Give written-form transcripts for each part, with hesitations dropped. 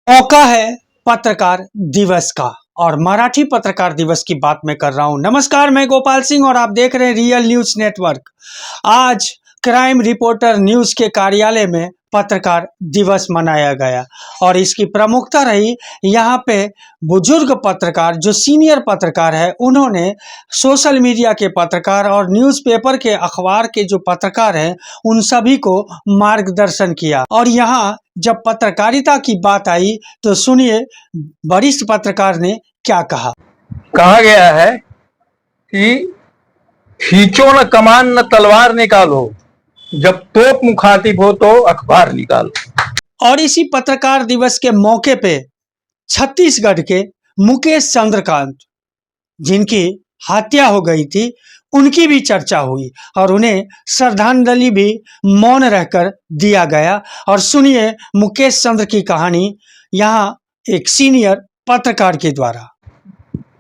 मौका है पत्रकार दिवस का और मराठी पत्रकार दिवस की बात मैं कर रहा हूं। नमस्कार, मैं गोपाल सिंह और आप देख रहे हैं रियल न्यूज नेटवर्क। आज क्राइम रिपोर्टर न्यूज के कार्यालय में पत्रकार दिवस मनाया गया और इसकी प्रमुखता रही यहाँ पे बुजुर्ग पत्रकार जो सीनियर पत्रकार है, उन्होंने सोशल मीडिया के पत्रकार और न्यूज़पेपर के अखबार के जो पत्रकार हैं उन सभी को मार्गदर्शन किया। और यहाँ जब पत्रकारिता की बात आई तो सुनिए वरिष्ठ पत्रकार ने क्या कहा। कहा गया है कि खींचो न कमान न तलवार निकालो, जब तोप मुखातिब हो तो अखबार निकालो। और इसी पत्रकार दिवस के मौके पे छत्तीसगढ़ के मुकेश चंद्रकांत, जिनकी हत्या हो गई थी, उनकी भी चर्चा हुई और उन्हें श्रद्धांजलि भी मौन रहकर दिया गया। और सुनिए मुकेश चंद्र की कहानी यहाँ एक सीनियर पत्रकार के द्वारा।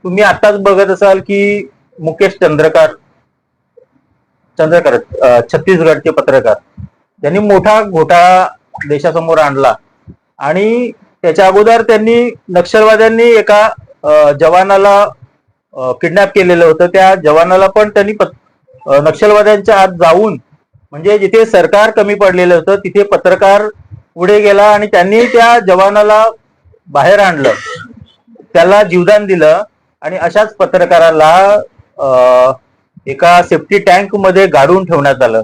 तुम्ही आताच बघत असाल की मुकेश चंद्रकांत छत्तीसगडचे पत्रकार, त्यांनी मोठा घोटाळा देशासमोर आणला आणि त्याच्या अगोदर त्यांनी नक्षलवाद्यांनी एका जवानाला किडनॅप केलेलं होतं। त्या जवानाला पण त्यांनी नक्षलवाद्यांच्या आत जाऊन, म्हणजे जिथे सरकार कमी पडलेलं होतं तिथे पत्रकार पुढे गेला आणि त्यांनी त्या जवानाला बाहेर आणलं, त्याला जीवदान दिलं आणि अशाच पत्रकाराला एका सेफ्टी टैंक मध्ये गाडून ठेवण्यात आलं,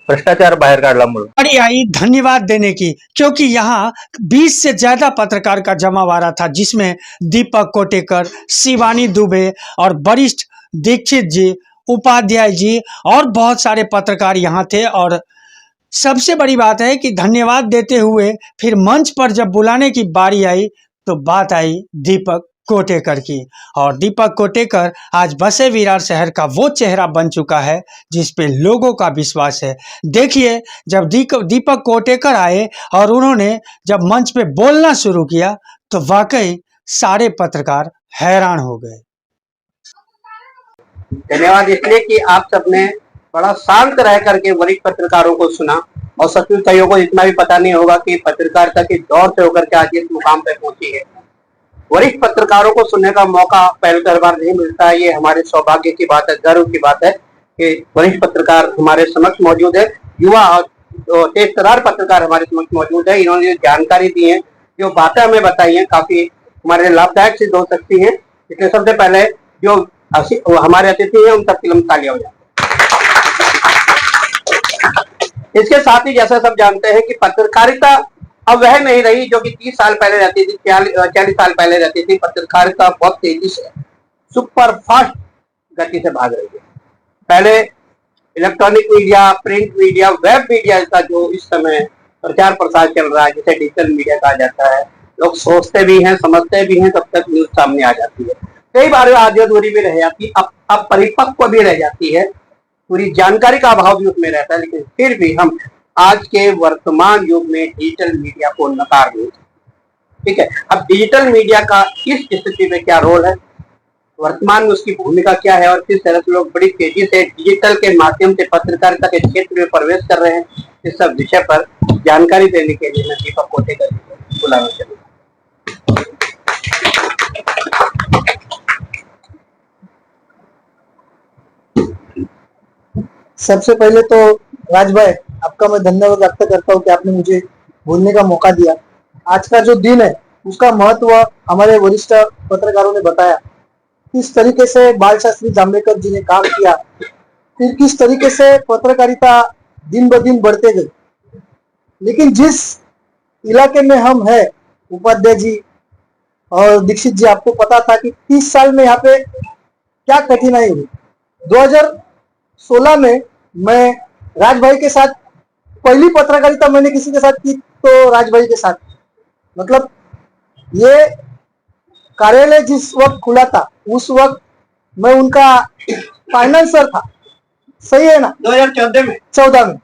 भ्रष्टाचार बाहर काढल्यामुळे। बड़ी आई धन्यवाद देने की, क्योंकि यहाँ 20 से ज्यादा पत्रकार का जमावाड़ा था, जिसमें दीपक कोटेकर, शिवानी दुबे और वरिष्ठ दीक्षित जी, उपाध्याय जी और बहुत सारे पत्रकार यहाँ थे। और सबसे बड़ी बात है कि धन्यवाद देते हुए फिर मंच पर जब बुलाने की बारी आई तो बात आई दीपक कोटेकर की। और दीपक कोटेकर आज बसे विरार शहर का वो चेहरा बन चुका है जिस पे लोगों का विश्वास है। देखिए जब दीपक कोटेकर आए और उन्होंने जब मंच पे बोलना शुरू किया तो वाकई सारे पत्रकार हैरान हो गए। धन्यवाद इसलिए कि आप सबने बड़ा शांत रह करके वरिष्ठ पत्रकारों को सुना, और सचमुच कईयों को इतना भी पता नहीं होगा कि पत्रकारिता के दौर से होकर के आज इस मुकाम पे पहुंची है। वरिष्ठ पत्रकारों को सुनने का मौका पहली बार नहीं मिलता है। ये हमारे सौभाग्य की बात है, गर्व की बात है कि वरिष्ठ पत्रकार हमारे समक्ष मौजूद है, युवा और तेजतर्रार पत्रकार हमारे समक्ष मौजूद है। इन्होंने जो जानकारी दी है, जो बातें हमें बताई हैं, काफी हमारे लाभदायक सिद्ध हो सकती है। इसलिए सबसे पहले जो हमारे अतिथि हैं उन सबकी लंबी तालियां हो जाए। इसके साथ ही जैसा सब जानते हैं कि पत्रकारिता अब वह नहीं रही जो कि 30 साल पहले रहती थी, 40 साल पहले रहती थी। पत्रकारिता बहुत तेजी से, सुपर फास्ट गति से भाग रही है। पहले electronic media, print media, web media का जो इस समय प्रचार प्रसार चल रहा है, जिसे डिजिटल मीडिया कहा जाता है, लोग सोचते भी हैं, समझते भी हैं, तब तक न्यूज सामने आ जाती है। कई बार आधी अधूरी भी रह जाती है, अब परिपक्व भी रह जाती है, पूरी जानकारी का अभाव भी उसमें रहता है। लेकिन फिर भी हम आज के वर्तमान युग में डिजिटल मीडिया को नकार नहीं सकते। ठीक है, अब डिजिटल मीडिया का इस स्थिति में क्या रोल है, वर्तमान में उसकी भूमिका क्या है और किस तरह से लोग बड़ी तेजी से डिजिटल के माध्यम से पत्रकारिता के क्षेत्र में प्रवेश कर रहे हैं, इस सब विषय पर जानकारी देने के लिए मैं दीपक कोटेकर को बुलाना चाहूँगा। सबसे पहले तो राज भाई, आपका मैं धन्यवाद व्यक्त करता हूँ कि आपने मुझे बोलने का मौका दिया। आज का जो दिन है उसका महत्व हमारे वरिष्ठ पत्रकारों ने बताया, किस तरीके से बाल शास्त्री जांभेकर जी ने काम किया, फिर किस तरीके से पत्रकारिता दिन ब दिन बढ़ते गई। लेकिन जिस इलाके में हम है, उपाध्याय जी और दीक्षित जी, आपको पता था कि 30 साल में यहाँ पे क्या कठिनाई हुई। 2016 में मैं राज भाई के साथ पहली पत्रकारिता मैंने किसी के साथ की तो राज भाई के साथ, मतलब ये कार्यालय जिस वक्त खुला था उस वक्त मैं उनका फाइनेंसर था, सही है ना, 2014 में।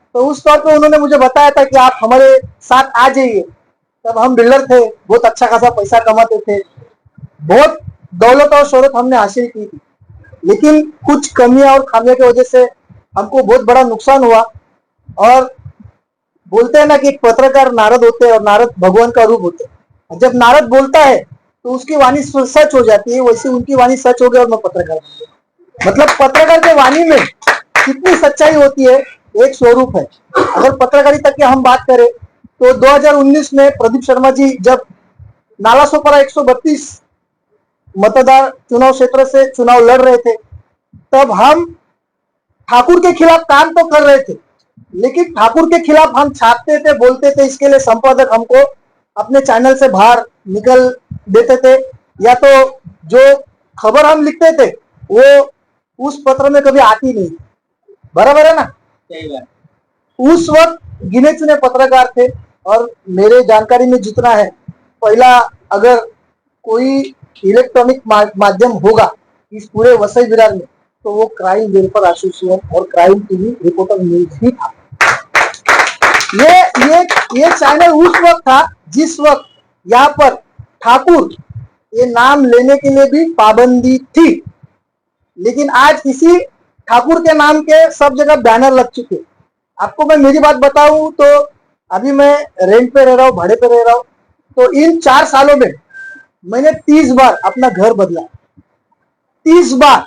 तो उस तौर पे उन्होंने मुझे बताया था कि आप हमारे साथ आ जाइए। तब हम बिल्डर थे, बहुत अच्छा खासा पैसा कमाते थे, बहुत दौलत और शोहरत हमने हासिल की थी। लेकिन कुछ कमियां और खामियों की वजह से हमको बहुत बड़ा नुकसान हुआ। और बोलते हैं ना कि एक पत्रकार नारद होते हैं और नारद भगवान का रूप होते हैं। जब नारद बोलता है तो उसकी वाणी सच हो जाती है, वैसे उनकी वाणी सच हो गई और मैं पत्रकार बन गया। मतलब पत्रकार के वाणी में कितनी सच्चाई होती है, एक स्वरूप है। अगर पत्रकारिता की हम बात करें तो 2019 में प्रदीप शर्मा जी जब नालासोपारा 132 मतदार चुनाव क्षेत्र से चुनाव लड़ रहे थे, तब हम ठाकुर के खिलाफ काम तो कर रहे थे, लेकिन ठाकुर के खिलाफ हम छापते थे, बोलते थे, इसके लिए संपादक हमको अपने चैनल से बाहर निकल देते थे, या तो जो खबर हम लिखते थे वो उस पत्र में कभी आती नहीं। बराबर है ना? उस वक्त गिने चुने पत्रकार थे, और मेरे जानकारी में जितना है, पहला अगर कोई इलेक्ट्रॉनिक माध्यम होगा इस पूरे वसई विरार में तो वो क्राइम वेलफेयर एसोसिएशन और क्राइम टीवी रिपोर्टर न्यूज ही था। ये चैनल उस वक्त था जिस वक्त यहाँ पर ठाकुर ये नाम लेने के लिए भी पाबंदी थी, लेकिन आज इसी ठाकुर के नाम के सब जगह बैनर लग चुके। आपको मैं मेरी बात बताऊं तो अभी मैं रेंट पे रह रहा हूँ, भाड़े पे रह रहा हूँ, तो इन 4 सालों में मैंने 30 बार अपना घर बदला। 30 बार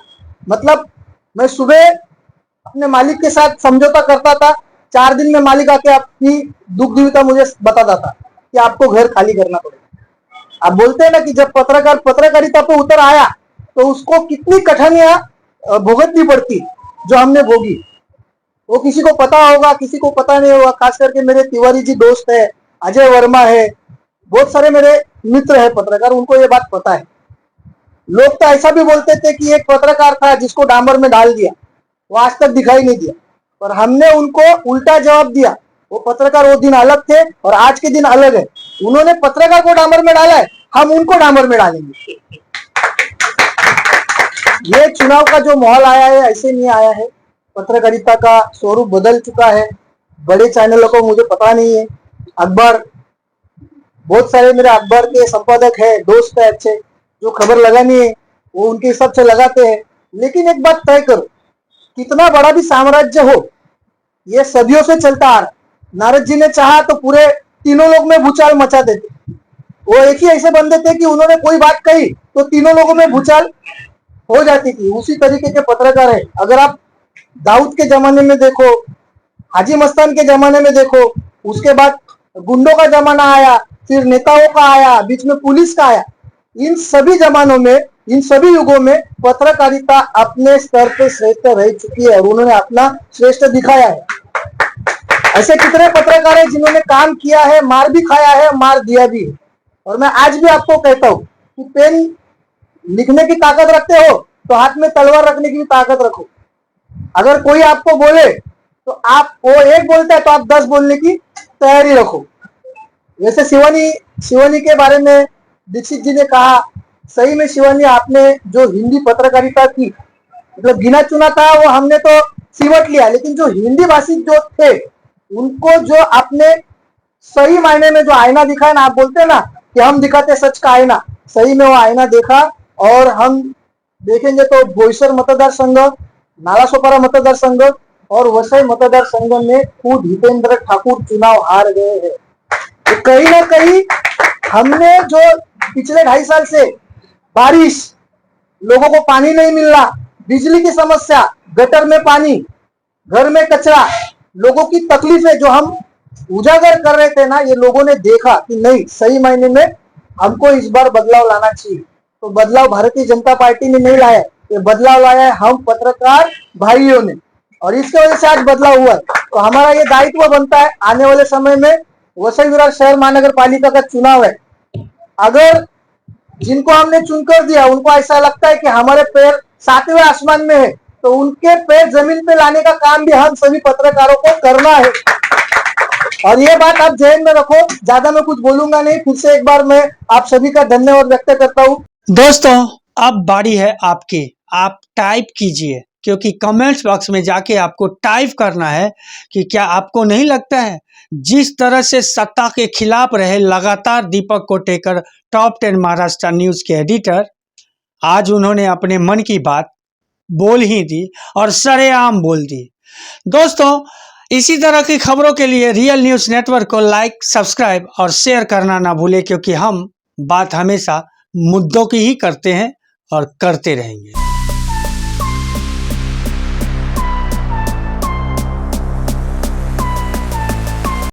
मतलब मैं सुबह अपने मालिक के साथ समझौता करता था, 4 दिन में मालिक आके अपनी दुख दुविधा मुझे बताता था कि आपको घर खाली करना पड़ेगा। आप बोलते हैं ना कि जब पत्रकार पत्रकारिता पे उतर आया तो उसको कितनी कठिनाइयां भुगतनी पड़ती जो हमने भोगी, वो किसी को पता होगा, किसी को पता नहीं होगा। खास करके मेरे तिवारी जी दोस्त है, अजय वर्मा है, बहुत सारे मेरे मित्र है पत्रकार, उनको ये बात पता है। लोग तो ऐसा भी बोलते थे कि एक पत्रकार था जिसको डामर में डाल दिया, वो आज तक दिखाई नहीं दिया, पर हमने उनको उल्टा जवाब दिया। वो पत्रकार वो दिन अलग थे और आज के दिन अलग है। उन्होंने पत्रकार को डामर में डाला है, हम उनको डामर में डालेंगे। ये चुनाव का जो माहौल आया है ऐसे नहीं आया है, पत्रकारिता का स्वरूप बदल चुका है। बड़े चैनलों को मुझे पता नहीं है, अखबार बहुत सारे मेरे अखबार के संपादक है, दोस्त है अच्छे, जो खबर लगानी है वो उनके हिसाब से लगाते हैं। लेकिन एक बात तय करो, कितना बड़ा भी साम्राज्य हो, ये सदियों से चलता आ रहा। नारद जी ने चाहा तो पूरे तीनों लोग में भूचाल मचा देते। वो एक ही ऐसे बंदे थे कि उन्होंने कोई बात कही तो तीनों लोगों में भूचाल हो जाती थी। उसी तरीके के पत्रकार है। अगर आप दाऊद के जमाने में देखो, हाजी मस्तान के जमाने में देखो, उसके बाद गुंडों का जमाना आया, फिर नेताओं का आया, बीच में पुलिस का आया। इन सभी जमानों में, इन सभी युगों में पत्रकारिता अपने स्तर पे श्रेष्ठ रह चुकी है और उन्होंने अपना श्रेष्ठ दिखाया है। ऐसे कितने पत्रकार हैं जिन्होंने काम किया है, मार भी खाया है, मार दिया भी है। और मैं आज भी आपको कहता हूं कि पेन लिखने की ताकत रखते हो तो हाथ में तलवार रखने की भी ताकत रखो। अगर कोई आपको बोले तो आप, वो एक बोलता है तो आप 10 बोलने की तैयारी रखो। वैसे शिवानी के बारे में दीक्षित जी ने कहा, सही में शिवानी आपने जो हिंदी पत्रकारिता की मतलब गिना चुना था वो हमने तो सिमट लिया, लेकिन जो हिंदी भाषी जो थे उनको जो आपने सही मायने में जो आईना दिखाया ना, आप बोलते हैं ना कि हम दिखाते सच का आईना, सही में वो आईना देखा। और हम देखेंगे तो बोईसर मतदार संघ, नालासोपारा मतदार संघ और वसई मतदार संघ में खुद हितेंद्र ठाकुर चुनाव हार गए हैं। तो कहीं ना कहीं हमने जो पिछले 2.5 साल से बारिश, लोगों को पानी नहीं मिलना, बिजली की समस्या, गटर में पानी, घर में कचरा, लोगों की तकलीफें जो हम उजागर कर रहे थे ना, ये लोगों ने देखा कि नहीं, सही मायने में हमको इस बार बदलाव लाना चाहिए। तो बदलाव भारतीय जनता पार्टी ने नहीं लाया, ये बदलाव लाया है हम पत्रकार भाइयों ने, और इसके वजह से आज बदलाव हुआ है। तो हमारा ये दायित्व बनता है, आने वाले समय में वसई विरार शहर महानगर पालिका का चुनाव है। अगर जिनको हमने चुनकर दिया उनको ऐसा लगता है कि हमारे पैर 7वें आसमान में है, तो उनके पैर जमीन पे लाने का काम भी हम सभी पत्रकारों को करना है। और ये बात आप ध्यान में रखो, ज्यादा मैं कुछ बोलूंगा नहीं। फिर से एक बार मैं आप सभी का धन्यवाद व्यक्त करता हूँ। दोस्तों, अब बारी है आपकी, आप टाइप कीजिए, क्योंकि कमेंट्स बॉक्स में जाके आपको टाइप करना है कि क्या आपको नहीं लगता है जिस तरह से सत्ता के खिलाफ रहे लगातार दीपक कोटेकर, टॉप 10 महाराष्ट्र न्यूज के एडिटर, आज उन्होंने अपने मन की बात बोल ही दी और सरेआम बोल दी। दोस्तों, इसी तरह की खबरों के लिए रियल न्यूज़ नेटवर्क को लाइक, सब्सक्राइब और शेयर करना ना भूलें, क्योंकि हम बात हमेशा मुद्दों की ही करते हैं और करते रहेंगे।